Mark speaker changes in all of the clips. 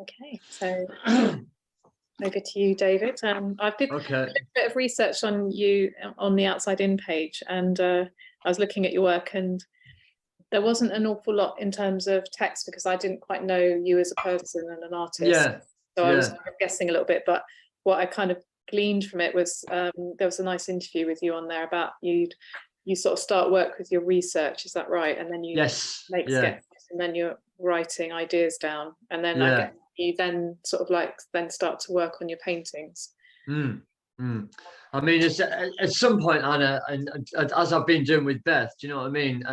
Speaker 1: Okay, so over to you, David. I did
Speaker 2: Okay.
Speaker 1: a bit of research on you on the Outside In page, and I was looking at your work, and there wasn't an awful lot in terms of text because I didn't quite know you as a person and an artist.
Speaker 2: Yeah.
Speaker 1: So I was
Speaker 2: Yeah.
Speaker 1: guessing a little bit, but what I kind of gleaned from it was there was a nice interview with you on there about you sort of start work with your research, is that right? And then you
Speaker 2: Yes.
Speaker 1: make
Speaker 2: Yeah.
Speaker 1: sketches, and then you're writing ideas down, and then I
Speaker 2: Yeah.
Speaker 1: guess you then sort of like then start to work on your paintings.
Speaker 2: Mm. Mm. I mean, it's, at some point, Anna, and as I've been doing with Beth, do you know what I mean?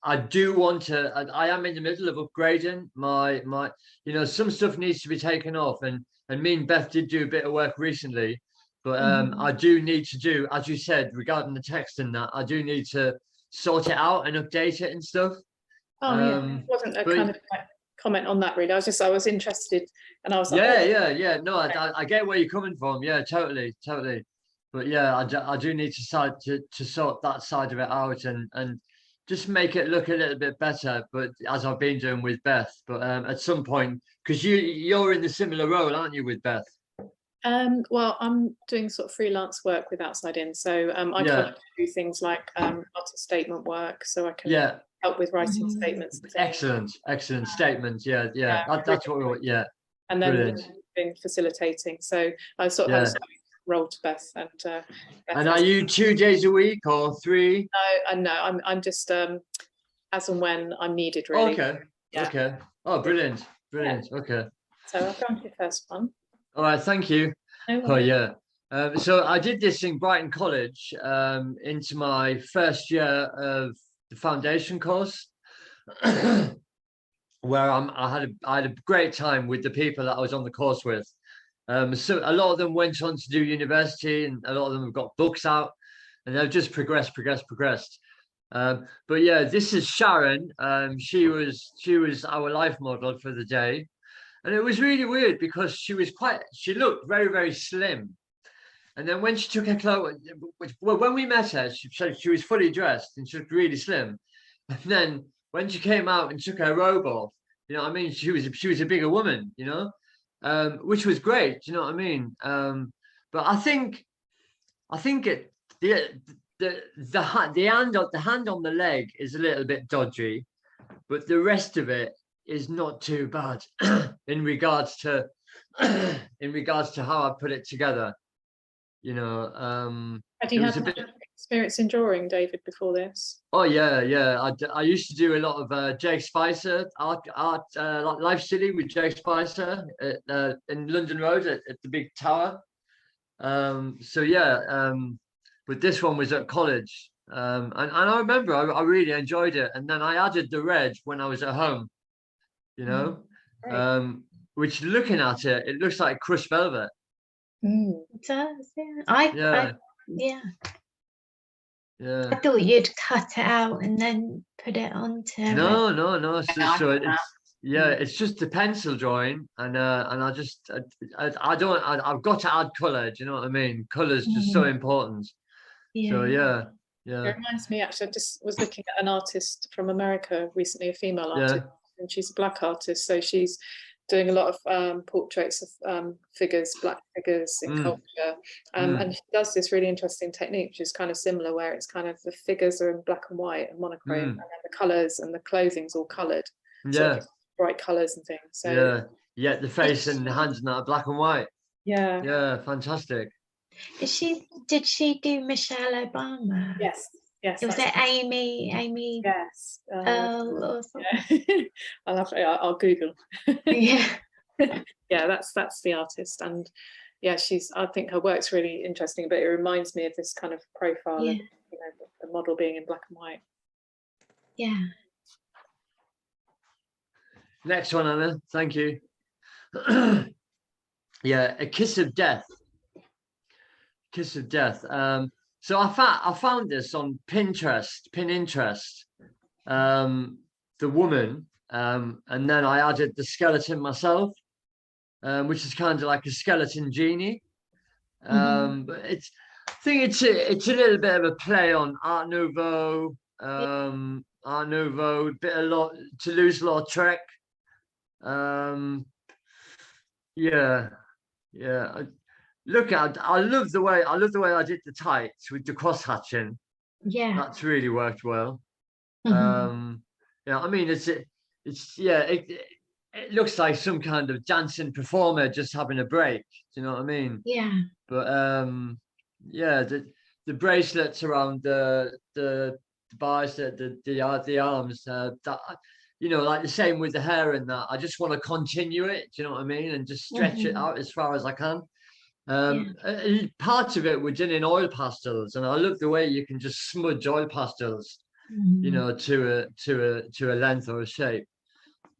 Speaker 2: I do want to. I am in the middle of upgrading my. You know, some stuff needs to be taken off, and me and Beth did do a bit of work recently, but I do need to do, as you said, regarding the text and that, I do need to sort it out and update it and stuff.
Speaker 1: Oh yeah, it wasn't a
Speaker 2: But
Speaker 1: kind of like comment on that really. I was interested, and I was like,
Speaker 2: yeah. No, I get where you're coming from. Yeah, totally. But yeah, I do need to sort that side of it out and just make it look a little bit better. But as I've been doing with Beth, but at some point, because you're in the similar role, aren't you, with Beth?
Speaker 1: well, I'm doing sort of freelance work with Outside In, so I kind of do things like artist statement work, so I can help with writing statements and things.
Speaker 2: Excellent statements. Yeah. That's what we want. Yeah.
Speaker 1: And then
Speaker 2: Brilliant.
Speaker 1: doing facilitating. So I sort of have a role to Beth, and Beth.
Speaker 2: And are you 2 days a week or 3?
Speaker 1: No, I'm just as and when I'm needed, really.
Speaker 2: Okay.
Speaker 1: Yeah.
Speaker 2: Okay. Oh, brilliant.
Speaker 1: Yeah.
Speaker 2: Okay.
Speaker 1: So I've gone to the first one.
Speaker 2: All right. Thank you. Oh yeah. So I did this in Brighton College into my first year of the foundation course, where I had a great time with the people that I was on the course with. So a lot of them went on to do university, and a lot of them have got books out, and they've just progressed. But yeah, this is Sharon. She was our life model for the day, and it was really weird because she looked very, very slim. And then when she took her clothes, well, when we met her, she was fully dressed and she looked really slim. And then when she came out and took her robe off, you know what I mean? She was a bigger woman, you know, which was great. You know what I mean? But I think the hand on the leg is a little bit dodgy, but the rest of it is not too bad in regards to how I put it together. You know,
Speaker 1: had you had experience in drawing, David, before this?
Speaker 2: Oh yeah. I used to do a lot of Jake Spicer art like Life City with Jake Spicer in London Road at the big tower. So yeah, but this one was at college, and I remember I really enjoyed it. And then I added the red when I was at home, you know, which looking at it, it looks like crushed velvet.
Speaker 3: It does, yeah.
Speaker 2: Yeah.
Speaker 3: I thought you'd cut it out and then put it onto.
Speaker 2: No. It's just the pencil drawing, and I've got to add color. Do you know what I mean? Color is just so important. So yeah.
Speaker 1: It reminds me, actually, I just was looking at an artist from America recently, a female artist, and she's a black artist, so she's doing a lot of portraits of figures, black figures in culture, and she does this really interesting technique, which is kind of similar, where it's kind of the figures are in black and white and monochrome, and then the colours and the clothing's all coloured, sort of bright colours and things. So
Speaker 2: the face and the hands and that are black and white.
Speaker 1: Yeah,
Speaker 3: fantastic. Did she do Michelle Obama?
Speaker 1: Yes.
Speaker 3: Was it Amy?
Speaker 1: Yes. I'll Google.
Speaker 3: Yeah.
Speaker 1: That's the artist, and I think her work's really interesting, but it reminds me of this kind of profile of, you know, the model being in black and white.
Speaker 3: Yeah.
Speaker 2: Next one, Anna. Thank you. A Kiss of Death. So I found this on Pinterest, the woman, and then I added the skeleton myself, which is kind of like a skeleton genie. But I think it's a little bit of a play on Art Nouveau, Toulouse-Lautrec. yeah, yeah. I love the way I did the tights with the cross hatching.
Speaker 3: Yeah.
Speaker 2: That's really worked well.
Speaker 3: Mhm.
Speaker 2: Yeah, I mean, it's yeah, it looks like some kind of dancing performer just having a break. Do you know what I mean?
Speaker 3: Yeah.
Speaker 2: But yeah, the bracelets around the bars, the arms, that you know, like the same with the hair and that. I just want to continue it. Do you know what I mean? And just stretch it
Speaker 3: Mhm.
Speaker 2: out as far as I can.
Speaker 3: Yeah.
Speaker 2: Part of it were done in oil pastels, and I love the way you can just smudge oil pastels, you
Speaker 3: Mhm.
Speaker 2: know, to a length or a shape,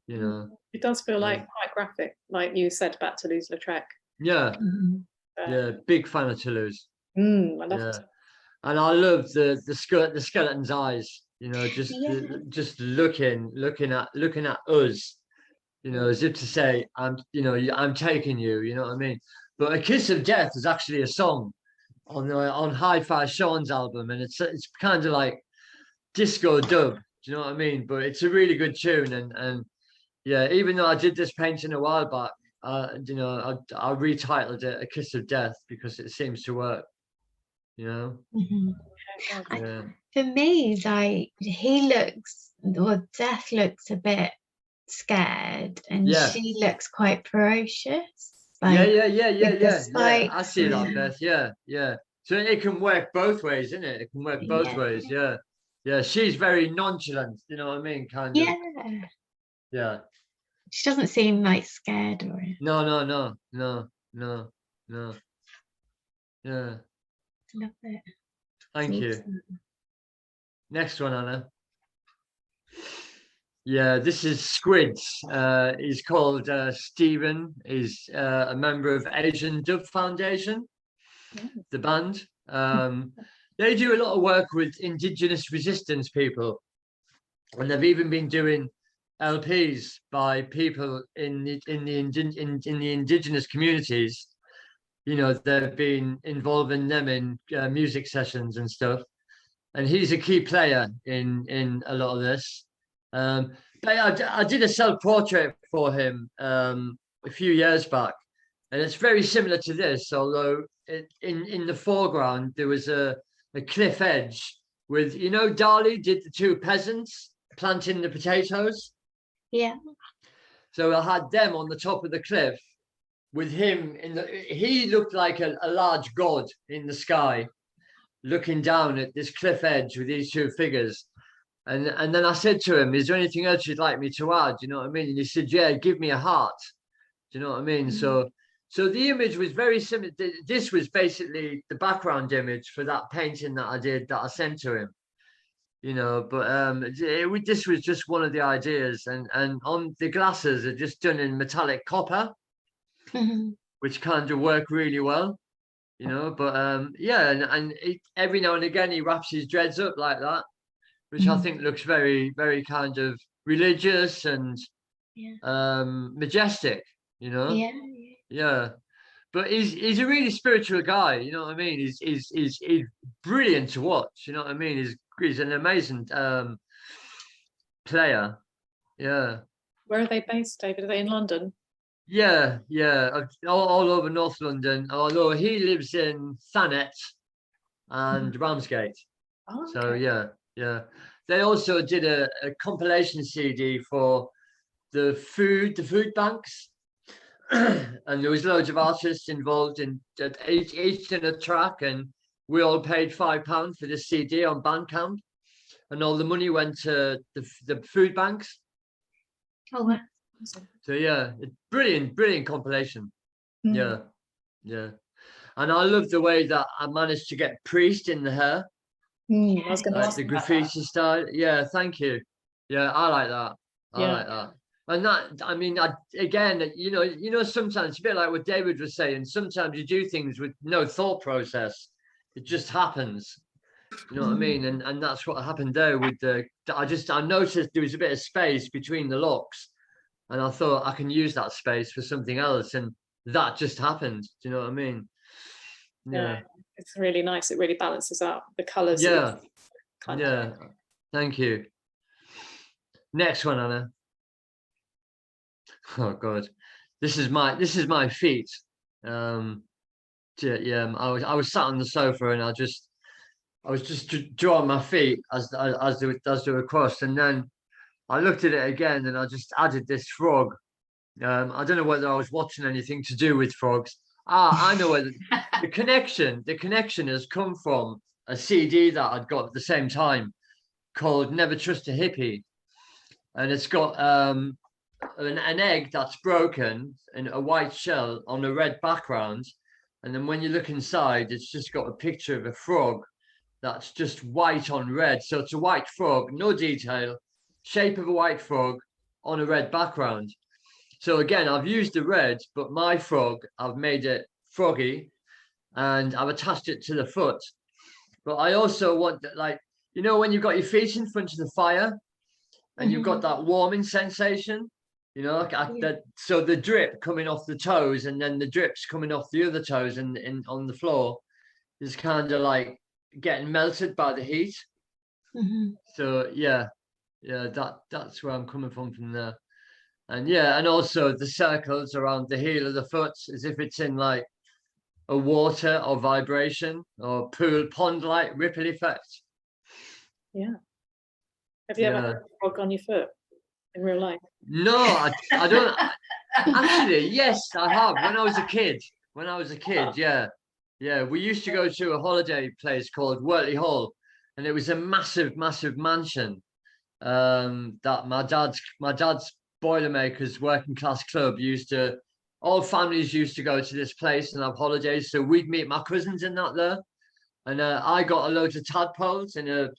Speaker 2: you know.
Speaker 1: It does feel
Speaker 2: Yeah,
Speaker 1: like quite graphic, like you said about Toulouse-Lautrec.
Speaker 2: yeah,
Speaker 3: Mhm.
Speaker 1: Uh,
Speaker 2: yeah. Big fan of Toulouse.
Speaker 1: I love
Speaker 2: Yeah,
Speaker 1: it.
Speaker 2: and I love the skeleton's eyes. You know,
Speaker 3: Yeah.
Speaker 2: just looking at us. You know, as if to say, I'm taking you. You know what I mean? But A Kiss of Death is actually a song on Hi-Fi Sean's album, and it's kind of like disco dub. Do you know what I mean? But it's a really good tune, and yeah, even though I did this painting a while back, you know, I retitled it A Kiss of Death because it seems to work. You know,
Speaker 3: Mhm.
Speaker 1: Yeah,
Speaker 3: I,
Speaker 2: yeah,
Speaker 3: for me, like he looks, or Death looks a bit scared, and
Speaker 2: yeah,
Speaker 3: she looks quite ferocious,
Speaker 2: yeah,
Speaker 3: like
Speaker 2: yeah, yeah, yeah,
Speaker 3: with the
Speaker 2: yeah, yeah. I
Speaker 3: spikes
Speaker 2: see that,
Speaker 3: and
Speaker 2: Beth. Yeah, yeah. So it can work both ways, isn't it? It can work both
Speaker 3: yeah,
Speaker 2: ways. Yeah, yeah. She's very nonchalant. You know what I mean? Kind of.
Speaker 3: yeah.
Speaker 2: Yeah.
Speaker 3: She doesn't seem like scared or anything.
Speaker 2: No, no, no, no, no, no. Yeah.
Speaker 3: Love it. It's
Speaker 2: Thank you.
Speaker 3: awesome.
Speaker 2: Next one, Anna. Yeah, this is Squids. He's called Stephen. He's a member of Asian Dub Foundation, the band. They do a lot of work with indigenous resistance people, and they've even been doing LPs by people in the indigenous communities. You know, they've been involving them in music sessions and stuff. And he's a key player in a lot of this. But I did a self portrait for him a few years back, and it's very similar to this. Although in the foreground there was a cliff edge with, you know, Dali did the two peasants planting the potatoes.
Speaker 3: Yeah.
Speaker 2: So I had them on the top of the cliff with him in the. He looked like a large god in the sky, looking down at this cliff edge with these two figures. And then I said to him, "Is there anything else you'd like me to add?" You know what I mean? And he said, "Yeah, give me a heart." Do you know what I mean?
Speaker 3: Mhm.
Speaker 2: So the image was very similar. This was basically the background image for that painting that I did that I sent to him. You know, but this was just one of the ideas, and on the glasses are just done in metallic copper,
Speaker 3: Mhm.
Speaker 2: which kind of work really well. You know, but yeah, and every now and again he wraps his dreads up like that, which I think
Speaker 3: Mhm.
Speaker 2: looks very, very kind of religious and
Speaker 3: Yeah.
Speaker 2: majestic, you know.
Speaker 3: Yeah.
Speaker 2: Yeah, but he's a really spiritual guy, you know what I mean. He's brilliant to watch, you know what I mean. He's an amazing player. Yeah,
Speaker 1: Where are they based, David? Are they in London?
Speaker 2: yeah, yeah. All over North London. Although he lives in Thanet and Ramsgate.
Speaker 1: Oh,
Speaker 2: So
Speaker 1: okay.
Speaker 2: yeah, yeah. They also did a compilation CD for the food banks, and there was loads of artists involved in each in a track, and we all paid £5 for the CD on Bandcamp, and all the money went to the food banks.
Speaker 3: Oh, wow.
Speaker 1: Awesome.
Speaker 2: So yeah, brilliant, brilliant compilation.
Speaker 1: Mm.
Speaker 2: Yeah, yeah. And I love the way that I managed to get Priest in the hair,
Speaker 1: I was going to
Speaker 2: like
Speaker 1: ask
Speaker 2: the
Speaker 1: about that.
Speaker 2: graffiti style. Yeah, thank you. Yeah, I like that. I
Speaker 1: Yeah.
Speaker 2: like that. And that, I mean, again, sometimes it's a bit like what David was saying. Sometimes you do things with no thought process. It just happens. You know what I
Speaker 3: Mhm.
Speaker 2: mean? And that's what happened there with the. I noticed there was a bit of space between the locks, and I thought I can use that space for something else, and that just happened. Do you know what I mean?
Speaker 1: Yeah.
Speaker 2: Yeah,
Speaker 1: It's really nice. It really balances out the colours that you
Speaker 2: yeah,
Speaker 1: kind of.
Speaker 2: yeah. Thank you. Next one, Anna. Oh God, this is my feet. Yeah, I was sat on the sofa and I was just drawing my feet as they were crossed, and then I looked at it again and I just added this frog. I don't know whether I was watching anything to do with frogs. I know whether the connection has come from a CD that I'd got at the same time called Never Trust a Hippie, and it's got an egg that's broken in a white shell on a red background, and then when you look inside, it's just got a picture of a frog that's just white on red. So it's a white frog, no detail, shape of a white frog on a red background. So again, I've used the red, but my frog, I've made it froggy and I've attached it to the foot. But I also want that, like, you know, when you've got your feet in front of the fire and you've got that warming sensation, you know, so the drip coming off the toes and then the drips coming off the other toes and on the floor is kind of like getting melted by the heat. So yeah, that's where I'm coming from there. And yeah, and also the circles around the heel of the foot as if it's in like a water or vibration or pool pond like ripple effect.
Speaker 1: Yeah. Have you ever had a frog on your foot in real life?
Speaker 2: No, I don't. Actually, yes, I have. When I was a kid, yeah. We used to go to a holiday place called Wortley Hall, and it was a massive mansion. That my dad's Boilermakers working class club all families used to go to this place and have holidays. So we'd meet my cousins in that there. And I got a load of tadpoles in a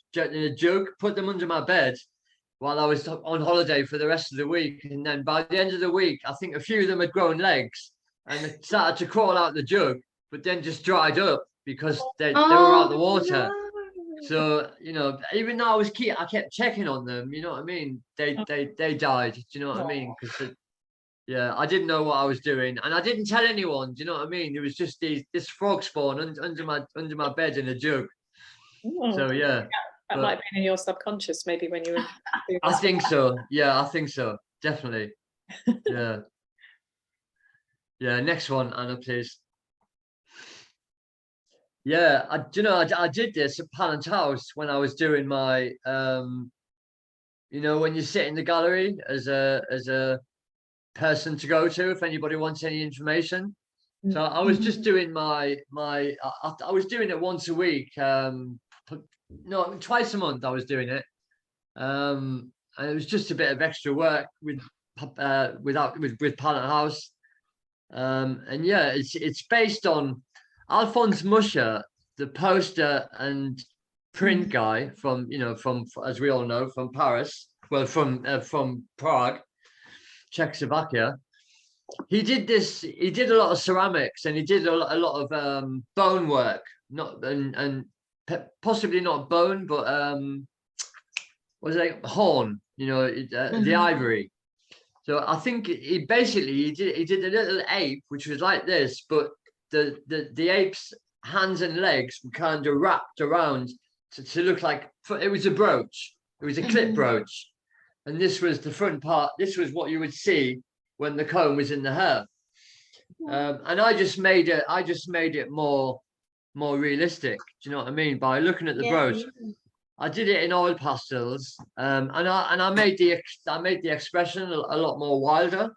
Speaker 2: jug, put them under my bed while I was on holiday for the rest of the week. And then by the end of the week, I think a few of them had grown legs and started to crawl out the jug, but then just dried up because they were out the water.
Speaker 3: No.
Speaker 2: So, you know, even though I kept checking on them, you know what I mean? They died, do you know what I mean? Because yeah, I didn't know what I was doing and I didn't tell anyone, do you know what I mean? There was just this frog spawn under my bed in a jug. So yeah.
Speaker 1: That might be in your subconscious maybe when you were
Speaker 2: I think so. Yeah, I think so. Definitely. Yeah. Yeah, next one, Anna, please. Yeah, I did this at Pallant House when I was doing my, you know, when you sit in the gallery as a person to go to if anybody wants any information. So I was just doing I was doing it once a week. No, twice a month I was doing it. And it was just a bit of extra work with Pallant House. And yeah, it's based on Alphonse Muscher, the poster and print guy from, you know, from, as we all know, from Paris, well, from Prague, Czechoslovakia. He did a lot of ceramics and he did a lot of bone work, possibly not bone, but what was it, horn, you know, the ivory. So I think he did a little ape, which was like this, but the ape's hands and legs were kind of wrapped around to look like it was a brooch. It was a clip brooch, and this was the front part. This was what you would see when the comb was in the hair. And I just made it more realistic. Do you know what I mean? By looking at the brooch. Yeah. I did it in oil pastels, and I made the expression a lot more wilder.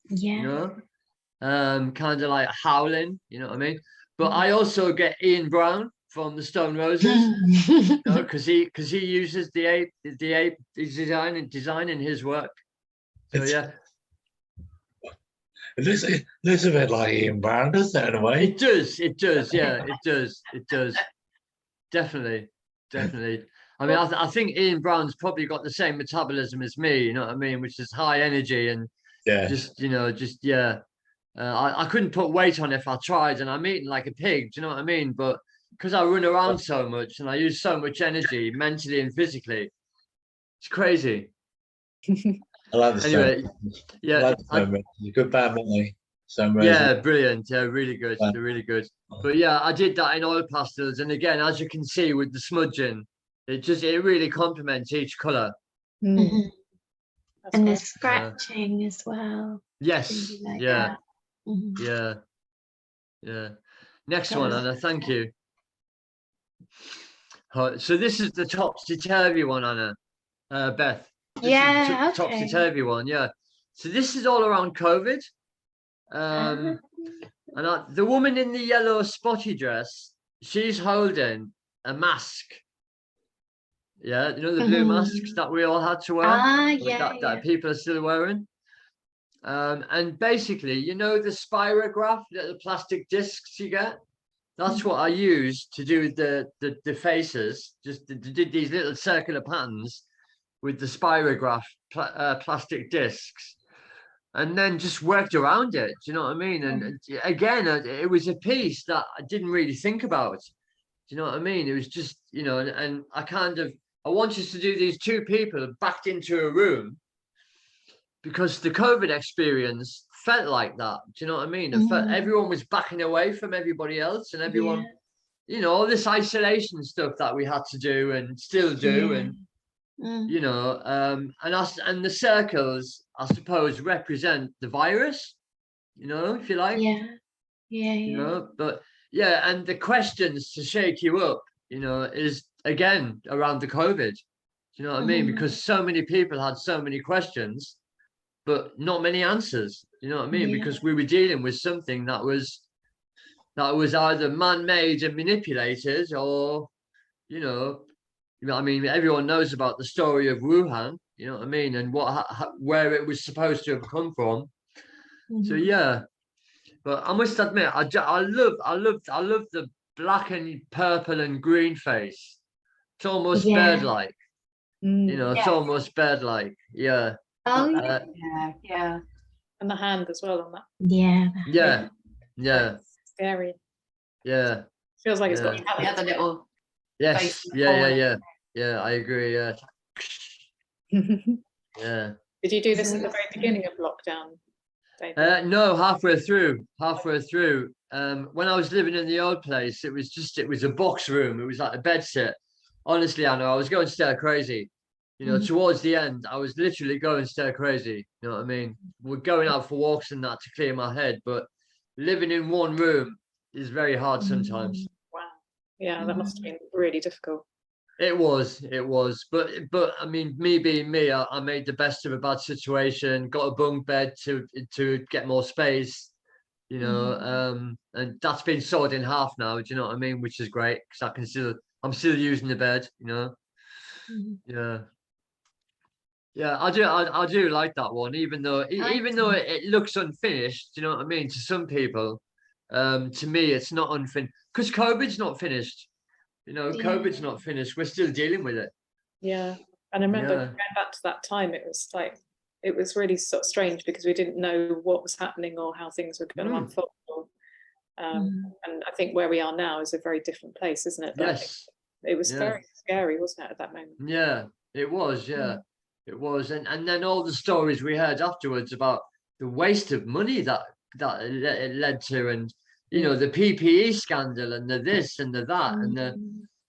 Speaker 3: Yeah.
Speaker 2: You know, kind of like howling. You know what I mean? But I also get Ian Brown from the Stone Roses, you know, because he uses the ape design in his work. So yeah.
Speaker 4: It looks a bit like Ian Brown, doesn't it, in a way?
Speaker 2: It does, yeah, it does. Definitely. I mean, I think Ian Brown's probably got the same metabolism as me, you know what I mean, which is high energy and I couldn't put weight on if I tried, and I'm eating like a pig, do you know what I mean? But because I run around so much and I use so much energy mentally and physically, it's crazy.
Speaker 4: I like the
Speaker 2: anyway, yeah,
Speaker 4: good band, aren't they?
Speaker 2: Yeah, brilliant. Yeah, really good. They're really good. But yeah, I did that in oil pastels, and again, as you can see with the smudging, it really complements each color.
Speaker 3: And the scratching as well.
Speaker 2: Yes.
Speaker 3: things like
Speaker 2: Yeah.
Speaker 3: that. Mhm.
Speaker 2: Yeah. Yeah. Next
Speaker 3: That
Speaker 2: one,
Speaker 3: was-
Speaker 2: Anna. Thank you. So this is the topsy-turvy one, Anna. Beth. This is
Speaker 3: Yeah,
Speaker 2: the
Speaker 3: okay.
Speaker 2: topsy-turvy one. Yeah. So this is all around COVID.
Speaker 3: Ah,
Speaker 2: And the woman in the yellow spotty dress, she's holding a mask. Yeah, you know the blue masks
Speaker 3: mhm.
Speaker 2: that we all had to wear,
Speaker 3: Ah,
Speaker 2: or
Speaker 3: yeah, yeah.
Speaker 2: that people are still wearing. And basically, you know the spirograph, the plastic discs you get. That's what I used to do the faces. Just did these little circular patterns with the spirograph plastic discs, and then just worked around it. Do you know what I mean? And again, it was a piece that I didn't really think about. Do you know what I mean? It was just, you know, and I wanted to do these two people backed into a room because the COVID experience felt like that. Do you know what I mean? It felt
Speaker 3: Mhm.
Speaker 2: everyone was backing away from everybody else, and everyone, you know, all this isolation stuff that we had to do and still do, and you know, and us and the circles, I suppose, represent the virus, you know, if you like,
Speaker 3: Yeah, yeah,
Speaker 2: you
Speaker 3: yeah.
Speaker 2: know, but yeah, and the questions to shake you up, you know, is again around the COVID. Do you know what I mean?
Speaker 3: Mhm.
Speaker 2: Because so many people had so many questions, but not many answers. You know what I mean?
Speaker 3: Yeah.
Speaker 2: Because we were dealing with something that was either man-made and manipulated, or you know, I mean, everyone knows about the story of Wuhan. You know what I mean, and where it was supposed to have come from. So
Speaker 3: Mhm.
Speaker 2: yeah, but I must admit, I love the black and purple and green face. It's almost
Speaker 3: Yeah.
Speaker 2: bird-like. You
Speaker 1: Mm.
Speaker 2: know, it's
Speaker 5: Yes.
Speaker 2: almost bird-like. Yeah.
Speaker 3: Oh, yeah.
Speaker 5: Yeah, yeah.
Speaker 1: And the hand as well on that.
Speaker 3: Yeah.
Speaker 2: Yeah. Yeah.
Speaker 1: Scary.
Speaker 2: Yeah.
Speaker 1: Feels like it's
Speaker 2: Yeah.
Speaker 1: got.
Speaker 5: How the other little
Speaker 2: Yes.
Speaker 5: face in the
Speaker 2: Yeah. Yeah.
Speaker 5: corner.
Speaker 2: Yeah. Yeah. I agree. Yeah. Yeah.
Speaker 1: Did you do this at the very beginning of lockdown, David?
Speaker 2: No, halfway through. When I was living in the old place, it was a box room. It was like a bed set. Honestly, Anna, I was going stir crazy. You know,
Speaker 3: Mhm.
Speaker 2: towards the end, I was literally going stir crazy. You know what I mean? We're going out for walks and that to clear my head, but living in one room is very hard sometimes.
Speaker 1: Wow. Yeah, that must have been really difficult.
Speaker 2: It was, but I mean, me being me, I made the best of a bad situation. Got a bunk bed to get more space, you know, and that's been sawed in half now. Do you know what I mean? Which is great because I'm still using the bed, you know.
Speaker 3: Mhm.
Speaker 2: Yeah, yeah, I do like that one, even though it looks unfinished. Do you know what I mean? To some people, to me, it's not unfinished because COVID's not finished. You know,
Speaker 3: Yeah.
Speaker 2: COVID's not finished. We're still dealing with it.
Speaker 1: Yeah. And I remember
Speaker 2: Yeah.
Speaker 1: going back to that time, it was really sort of strange because we didn't know what was happening or how things were going to unfold. And I think where we are now is a very different place, isn't it? But I think
Speaker 2: Yes.
Speaker 1: it was
Speaker 2: Yeah.
Speaker 1: very scary, wasn't it, at that moment?
Speaker 2: Yeah, it was. Yeah, it was. And then all the stories we heard afterwards about the waste of money that it led to, and you know, the PPE scandal and the this and the that, and the,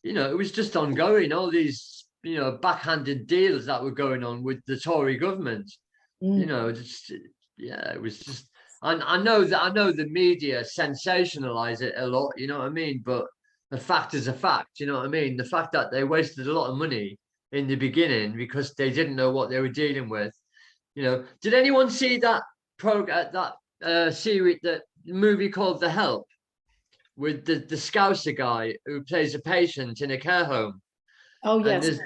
Speaker 2: you know, it was just ongoing. All these, you know, backhanded deals that were going on with the Tory government. You know, just yeah, it was just. And I know the media sensationalize it a lot. You know what I mean? But the fact is a fact. You know what I mean? The fact that they wasted a lot of money in the beginning because they didn't know what they were dealing with. You know, did anyone see that series, that movie called The Help, with the Scouser guy who plays a patient in a care home?
Speaker 1: Oh,
Speaker 2: And
Speaker 1: yes.
Speaker 2: there's-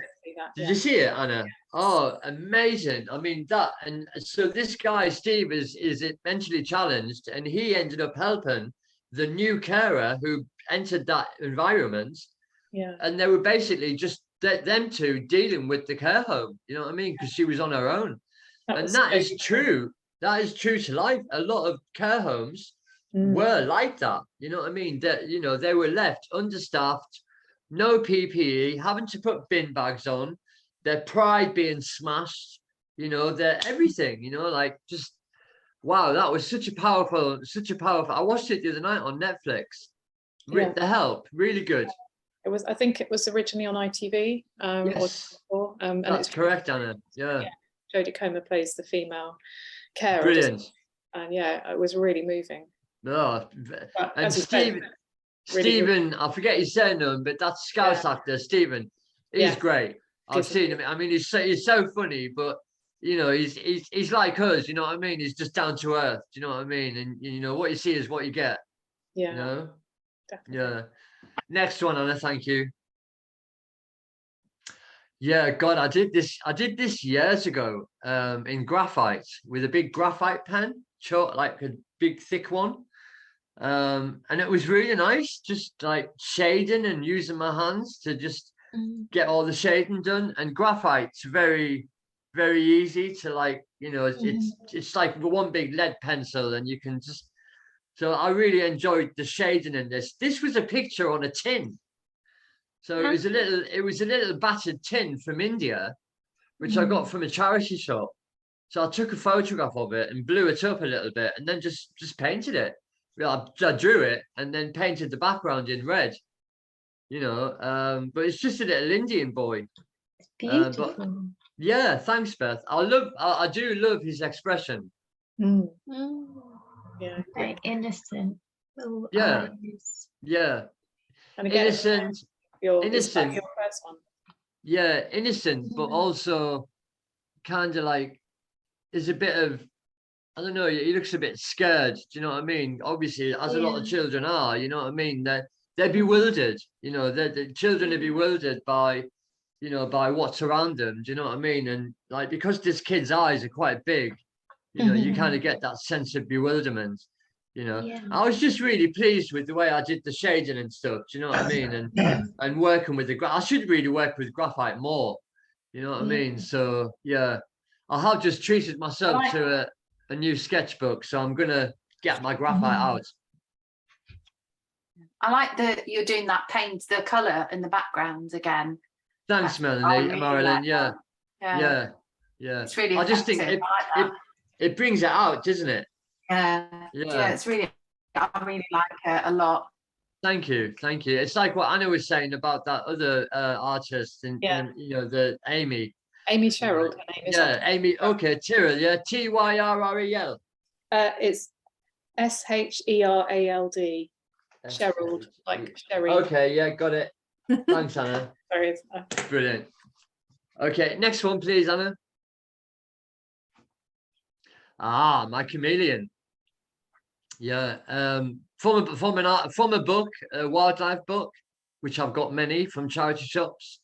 Speaker 2: Did you see it, Anna? Oh, amazing. I mean, that, and so this guy, Steve, is mentally challenged, and he ended up helping the new carer who entered that environment.
Speaker 1: Yeah.
Speaker 2: And they were basically just them two dealing with the care home, you know what I mean? Because she was on her own. And that is true. That is true to life. A lot of care homes were like that, you know what I mean? That, you know, they were left understaffed, no PPE, having to put bin bags on, their pride being smashed, you know, their everything, you know, like just wow, that was such a powerful. I watched it the other night on Netflix.
Speaker 1: Yeah.
Speaker 2: The Help, really good.
Speaker 1: I think it was originally on ITV.
Speaker 2: Yes,
Speaker 1: and
Speaker 2: that's
Speaker 1: it's
Speaker 2: correct, Anna. Yeah,
Speaker 1: Jodie Comer plays the female carer.
Speaker 2: brilliant.
Speaker 1: and yeah, it was really moving.
Speaker 2: No,
Speaker 1: But
Speaker 2: and
Speaker 1: as you say,
Speaker 2: Stephen,
Speaker 1: really good.
Speaker 2: Stephen, I forget his surname, but that Scouse actor, Stephen, he's
Speaker 1: Yeah.
Speaker 2: great. I've
Speaker 1: Gives
Speaker 2: seen him. I mean, he's so funny, but you know, he's like us. You know what I mean? He's just down to earth. Do you know what I mean? And you know what you see is what you get.
Speaker 1: Yeah,
Speaker 2: You know?
Speaker 1: definitely.
Speaker 2: Yeah. Next one, Anna. Thank you. Yeah, God, I did this years ago, in graphite with a big graphite pen, short, like a big thick one. And it was really nice, just like shading and using my hands to just get all the shading done. And graphite's very, very easy to, like, you know, it's like one big lead pencil, and you can just. So I really enjoyed the shading in this. This was a picture on a tin. So it was a little battered tin from India, which I got from a charity shop. So I took a photograph of it and blew it up a little bit, and then just painted it. Yeah, I drew it and then painted the background in red. You know, but it's just a little Indian boy.
Speaker 3: It's beautiful.
Speaker 2: But yeah, thanks, Beth. I do love his expression.
Speaker 1: Mm.
Speaker 3: Yeah, very innocent. Little
Speaker 2: Yeah.
Speaker 3: eyes.
Speaker 2: Yeah,
Speaker 1: And again,
Speaker 2: innocent.
Speaker 1: is that
Speaker 2: Innocent.
Speaker 1: your first one?
Speaker 2: Yeah, innocent, but also kind of like there's a bit of, I don't know, he looks a bit scared. Do you know what I mean? Obviously, as a lot of children are, you know what I mean? They're bewildered. You know, the children are bewildered by, you know, by what's around them. Do you know what I mean? And like, because this kid's eyes are quite big, you know, you kind of get that sense of bewilderment. You know, I was just really pleased with the way I did the shading and stuff. Do you know what I mean? And working with I should really work with graphite more. You know what I mean? So yeah, I have just treated myself to a new sketchbook, so I'm gonna get my graphite out.
Speaker 5: I like that you're doing that the colour in the background again.
Speaker 2: Thanks, Melanie, Marilyn. Yeah.
Speaker 5: It's really
Speaker 2: I just think it brings it out, doesn't it?
Speaker 5: Yeah, it's really, I really like it a lot.
Speaker 2: Thank you. It's like what Anna was saying about that other artist, and you know, the Amy
Speaker 1: Sherrill, her name is.
Speaker 2: Yeah, Amy. Okay, Tyrrell. Yeah, Tyrrell.
Speaker 1: It's Sherald, Sherald, like Sherry.
Speaker 2: Okay, yeah, got it. Thanks, Anna.
Speaker 1: Sorry.
Speaker 2: Brilliant. Okay, next one, please, Anna. My chameleon. Yeah, from a book, a wildlife book, which I've got many from charity shops.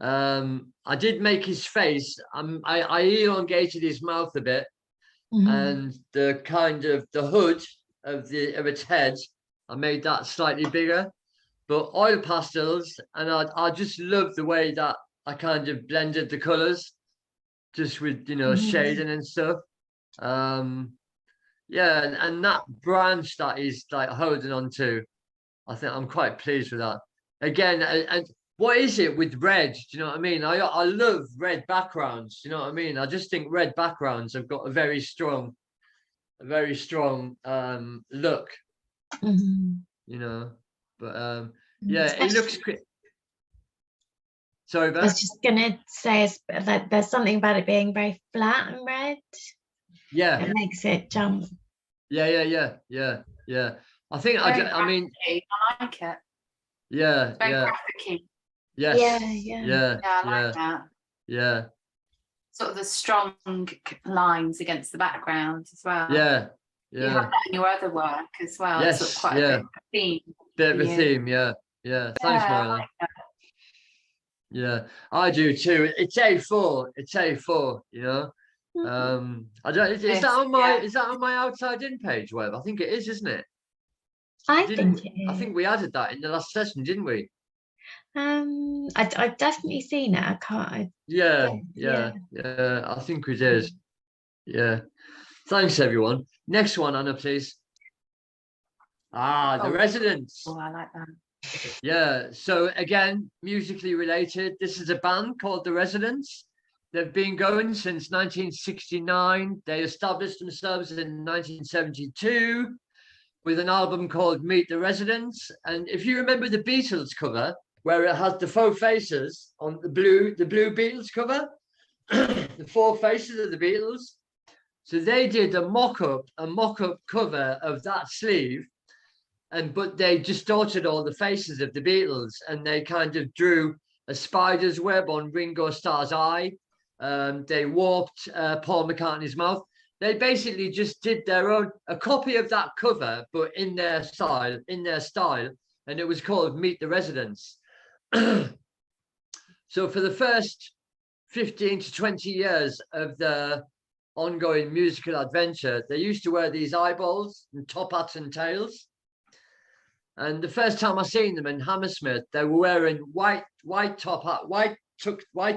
Speaker 2: I did make his face. I elongated his mouth a bit, and the kind of the hood of its head, I made that slightly bigger. But oil pastels, and I just love the way that I kind of blended the colors, just with, you know, shading and stuff. Yeah, and that branch that he's like holding on to, I think I'm quite pleased with that. Again, and what is it with red? Do you know what I mean? I love red backgrounds. Do you know what I mean? I just think red backgrounds have got a very strong look. You know, but yeah, it looks. Sorry, Beth?
Speaker 3: I was just gonna say, like, there's something about it being very flat and red.
Speaker 2: Yeah,
Speaker 3: it makes it jump.
Speaker 2: Yeah. I think I mean,
Speaker 5: I like it.
Speaker 2: Yeah,
Speaker 5: it's very graphic-y.
Speaker 2: Yes.
Speaker 5: Yeah, I like that.
Speaker 2: Yeah.
Speaker 5: Sort of the strong lines against the background as well.
Speaker 2: Yeah.
Speaker 5: You have that in your other work as well.
Speaker 2: Yes.
Speaker 5: It's sort of quite a bit of a theme.
Speaker 2: Bit of a theme. Yeah. Thanks, Marilyn. Yeah, I do too. It's A4. You know. I don't. Is that on my outside in page web? I think it is, isn't it?
Speaker 3: I think it is.
Speaker 2: I think we added that in the last session, didn't we?
Speaker 3: I've definitely seen it. I can't.
Speaker 2: Yeah. I think we did. Yeah. Thanks, everyone. Next one, Anna, please. The Residents.
Speaker 5: Oh, I like that.
Speaker 2: Yeah. So again, musically related. This is a band called The Residents. They've been going since 1969. They established themselves in 1972 with an album called Meet the Residents. And if you remember the Beatles cover, where it has the 4 faces on the blue Beatles cover, the 4 faces of the Beatles. So they did a mock-up cover of that sleeve, but they distorted all the faces of the Beatles, and they kind of drew a spider's web on Ringo Starr's eye. They warped Paul McCartney's mouth. They basically just did a copy of that cover, but in their style, and it was called Meet the Residents. So for the first 15 to 20 years of the ongoing musical adventure, they used to wear these eyeballs and top hats and tails. And the first time I seen them in Hammersmith, they were wearing white top hat, white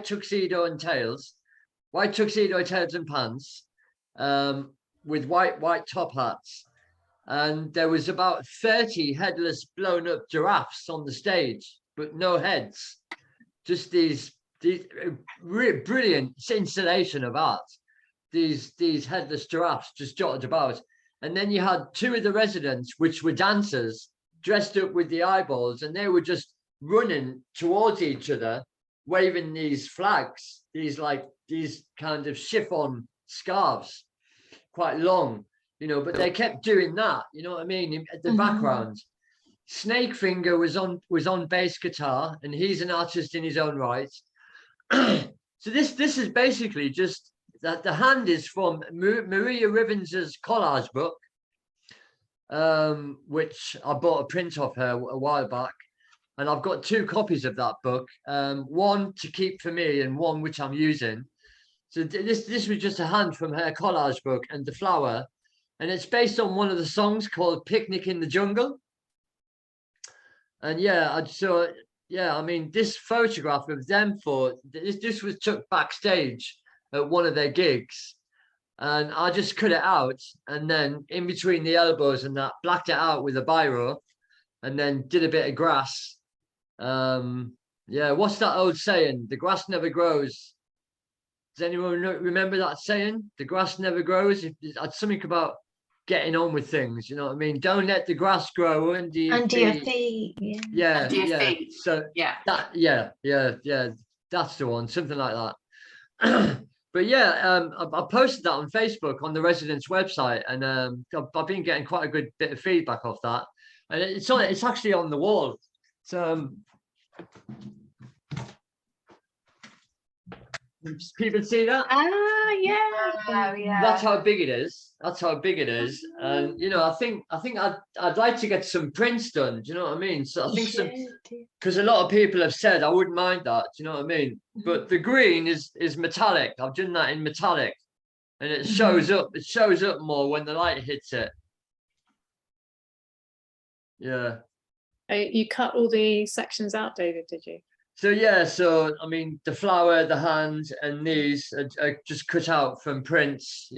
Speaker 2: tuxedo and tails, white tuxedo tails and pants, with white top hats. And there was about 30 headless, blown up giraffes on the stage, but no heads. Just these really brilliant installation of art. These headless giraffes just jotted about. And then you had two of the residents, which were dancers, dressed up with the eyeballs, and they were just running towards each other, waving these flags, these kind of chiffon scarves, quite long, but they kept doing that, you know what I mean, at the background. Snakefinger was on bass guitar, and he's an artist in his own right. So this is basically just that. The hand is from Maria Rivens's collage book, which I bought a print of her a while back, and I've got 2 copies of that book, one to keep for me and one which I'm using. So this was just a hand from her collage book, and the flower, and it's based on one of the songs called Picnic in the Jungle. And I mean, this photograph of them this was took backstage at one of their gigs, and I just cut it out, and then in between the elbows and that, blacked it out with a biro, and then did a bit of grass. What's that old saying? The grass never grows. Does anyone remember that saying? The grass never grows. It's something about getting on with things, you know what I mean? Don't let the grass grow under your feet. Yeah.
Speaker 5: Feet.
Speaker 2: So that's the one, something like that. But I posted that on Facebook on the residents website, and I've been getting quite a good bit of feedback off that, and it's actually on the wall. So people see that?
Speaker 3: Yeah.
Speaker 2: That's how big it is. And I think I'd like to get some prints done. Do you know what I mean? So I think because a lot of people have said I wouldn't mind that. Do you know what I mean? But the green is metallic. I've done that in metallic, and it shows up. It shows up more when the light hits it. Yeah.
Speaker 1: You cut all the sections out, David, did you?
Speaker 2: So I mean, the flower, the hand, and these are just cut out from prints,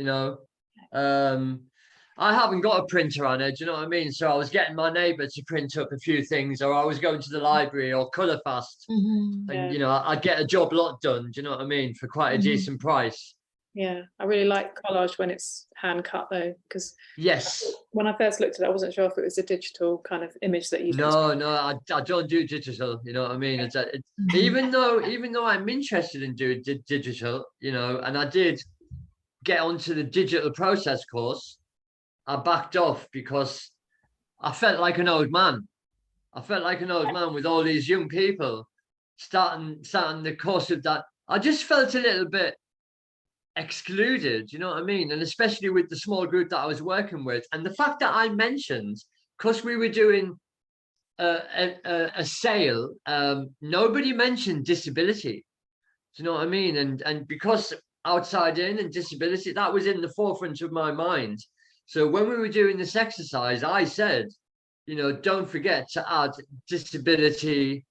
Speaker 2: I haven't got a printer on it, do you know what I mean? So I was getting my neighbour to print up a few things, or I was going to the library or Colourfast, and I'd get a job lot done, do you know what I mean, for quite a decent price.
Speaker 1: Yeah, I really like collage when it's hand cut though, because when I first looked at it, I wasn't sure if it was a digital kind of image that you.
Speaker 2: No, I don't do digital. You know what I mean? Even though I'm interested in doing digital, and I did get onto the digital process course, I backed off because I felt like an old man. I felt like an old man with all these young people starting the course of that. I just felt a little bit excluded, you know what I mean? And especially with the small group that I was working with, and the fact that I mentioned, because we were doing a sale, nobody mentioned disability, do you know what I mean? And because outside in and disability, that was in the forefront of my mind. So when we were doing this exercise, I said, don't forget to add disability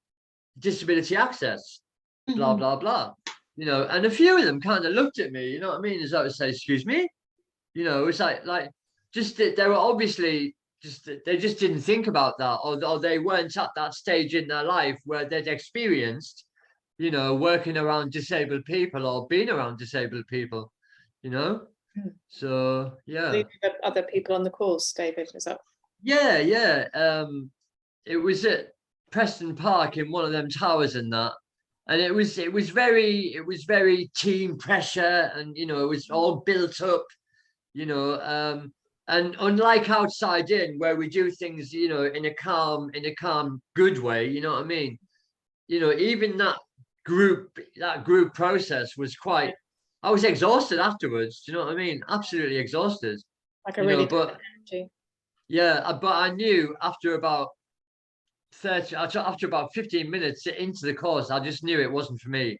Speaker 2: access, blah blah blah. And a few of them kind of looked at me, you know what I mean? As I would say, excuse me, it's like just that they were obviously they just didn't think about that, or they weren't at that stage in their life where they'd experienced, working around disabled people or being around disabled people, So
Speaker 1: other people on the course, David, is that?
Speaker 2: Yeah. It was at Preston Park in one of them towers and that. And it was very team pressure, and it was all built up, you know, and unlike Outside In, where we do things, you know, in a calm, good way, you know what I mean? You know, even that group process was quite, I was exhausted afterwards. Do you know what I mean? Absolutely exhausted.
Speaker 1: Like a
Speaker 2: You
Speaker 1: really
Speaker 2: know, but
Speaker 1: energy.
Speaker 2: yeah, but I knew after about 15 minutes into the course, I just knew it wasn't for me.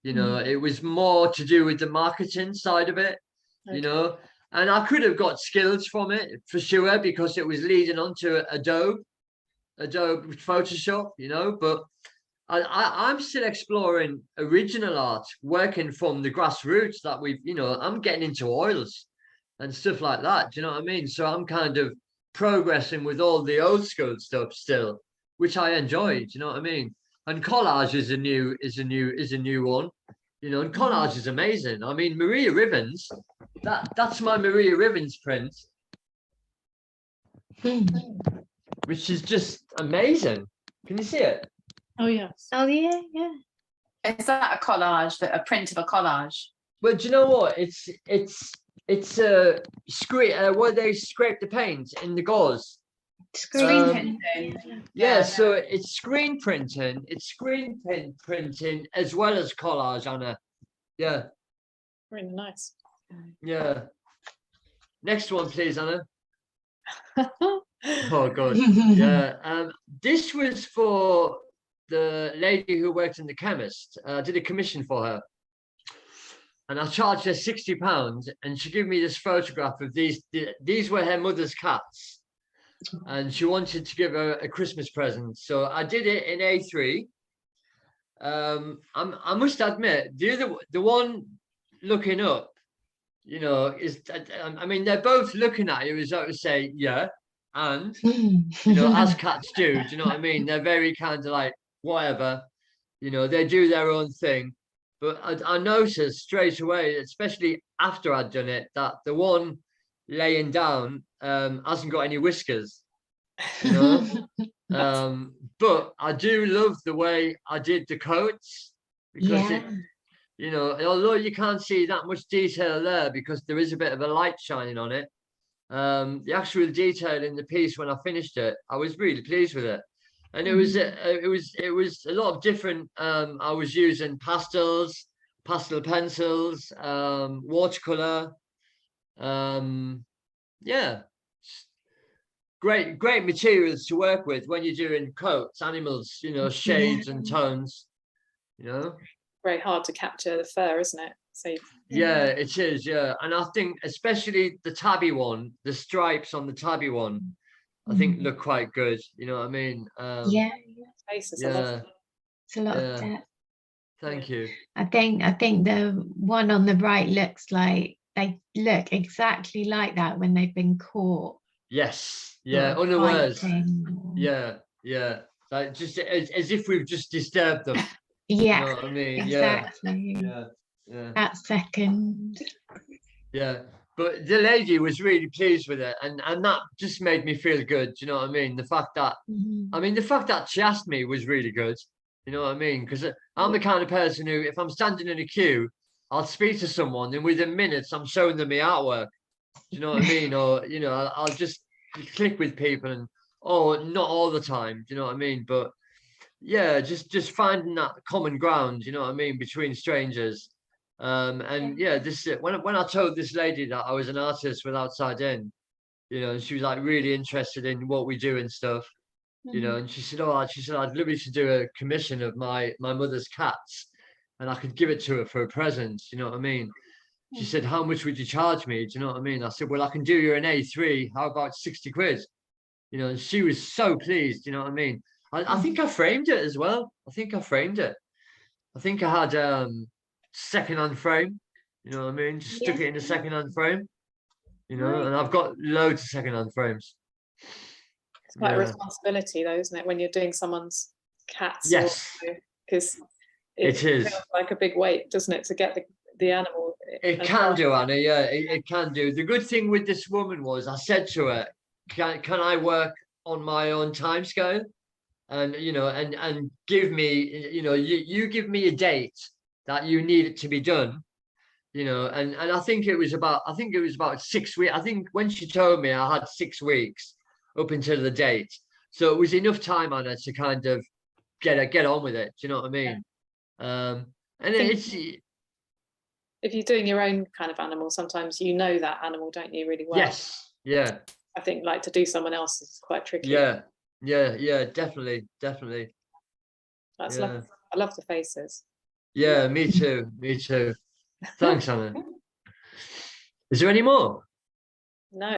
Speaker 2: You know, it was more to do with the marketing side of it, you know, and I could have got skills from it for sure because it was leading on to Adobe Photoshop, you know, but I'm still exploring original art, working from the grassroots that we've, you know, I'm getting into oils and stuff like that. Do you know what I mean? So I'm kind of progressing with all the old school stuff still, which I enjoy. Do you know what I mean? And collage is a new one, you know, and collage is amazing. I mean, Maria Rivens, that's my Maria Rivens print, which is just amazing. Can you see it?
Speaker 1: Oh yes.
Speaker 3: Oh yeah, yeah.
Speaker 5: Is that a collage, a print of a collage?
Speaker 2: But do you know what? It's a where they scrape the paint in the gauze.
Speaker 5: Screen
Speaker 2: Um,
Speaker 5: printing.
Speaker 2: Yeah, so it's screen printing. It's printing as well as collage, Anna. Yeah,
Speaker 1: Really nice.
Speaker 2: yeah. Next one, please, Anna. Oh God. Yeah. This was for the lady who worked in the chemist. I did a commission for her. And I charged her £60, and she gave me this photograph of these were her mother's cats. And she wanted to give her a Christmas present. So I did it in A3. I must admit, the one looking up, you know, is, I mean, they're both looking at you as though to say, yeah, and, you know, as cats do you know what I mean? They're very kind of like, whatever, you know, they do their own thing. But I noticed straight away, especially after I'd done it, that the one laying down hasn't got any whiskers, you know. But I do love the way I did the coats because it, you know, although you can't see that much detail there because there is a bit of a light shining on it, the actual detail in the piece when I finished it, I was really pleased with it. And it was a lot of different. I was using pastels, pastel pencils, watercolor. Yeah, great materials to work with when you're doing coats, animals, you know, shades and tones. You know,
Speaker 1: Very hard to capture the fur, isn't it? So
Speaker 2: yeah, it is. Yeah, and I think especially the tabby one, the stripes on the tabby one, I think look quite good. You know what I mean?
Speaker 3: Yeah,
Speaker 1: faces.
Speaker 2: Yeah.
Speaker 3: it's a lot of
Speaker 2: Yeah.
Speaker 3: depth.
Speaker 2: Thank you.
Speaker 3: I think the one on the right looks like they look exactly like that when they've been caught.
Speaker 2: Yes. Yeah.
Speaker 3: sort of
Speaker 2: Unawares.
Speaker 3: fighting or-
Speaker 2: Yeah. Yeah. Like just as if we've just disturbed them.
Speaker 3: Yeah,
Speaker 2: You know what I mean?
Speaker 3: exactly.
Speaker 2: Yeah. Yeah.
Speaker 3: That second.
Speaker 2: Yeah. But the lady was really pleased with it, and that just made me feel good. Do you know what I mean? The fact that the fact that she asked me was really good. You know what I mean? Because I'm the kind of person who, if I'm standing in a queue, I'll speak to someone, and within minutes, I'm showing them my artwork. Do you know what I mean? Or, you know, I'll just click with people, and not all the time. Do you know what I mean? But yeah, just finding that common ground. You know what I mean, between strangers. And yeah, this when I told this lady that I was an artist with Outside In, you know, and she was like really interested in what we do and stuff. You know, and she said, I'd love you to do a commission of my mother's cats, and I could give it to her for a present. You know what I mean? She said, how much would you charge me? Do you know what I mean? I said, well, I can do you an A3. How about 60 quid? You know, and she was so pleased. You know what I mean? I think I framed it as well. I think I framed it. I think I had second-hand frame. You know what I mean? Just stuck it in a second-hand frame. You know, and I've got loads of second-hand frames.
Speaker 1: it's quite a responsibility, though, isn't it, when you're doing someone's cats?
Speaker 2: Yes,
Speaker 1: because
Speaker 2: it is.
Speaker 1: feels like a big weight, doesn't it, to get the animal?
Speaker 2: It can do, Anna. Yeah, it can do. The good thing with this woman was I said to her, "Can I work on my own time scale?" And you know, and give me, you know, you give me a date that you need it to be done, you know, and I think it was about 6 weeks. I think when she told me, I had 6 weeks up until the date, so it was enough time on her to kind of get on with it. Do you know what I mean? And
Speaker 1: think-
Speaker 2: it's
Speaker 1: If you're doing your own kind of animal, sometimes you know that animal, don't you, really well?
Speaker 2: yes, yeah,
Speaker 1: I think like to do someone else is quite tricky.
Speaker 2: yeah, definitely.
Speaker 1: That's
Speaker 2: Yeah.
Speaker 1: lovely. I love the faces.
Speaker 2: Yeah, me too. Thanks, Anna. Is there any more?
Speaker 1: No.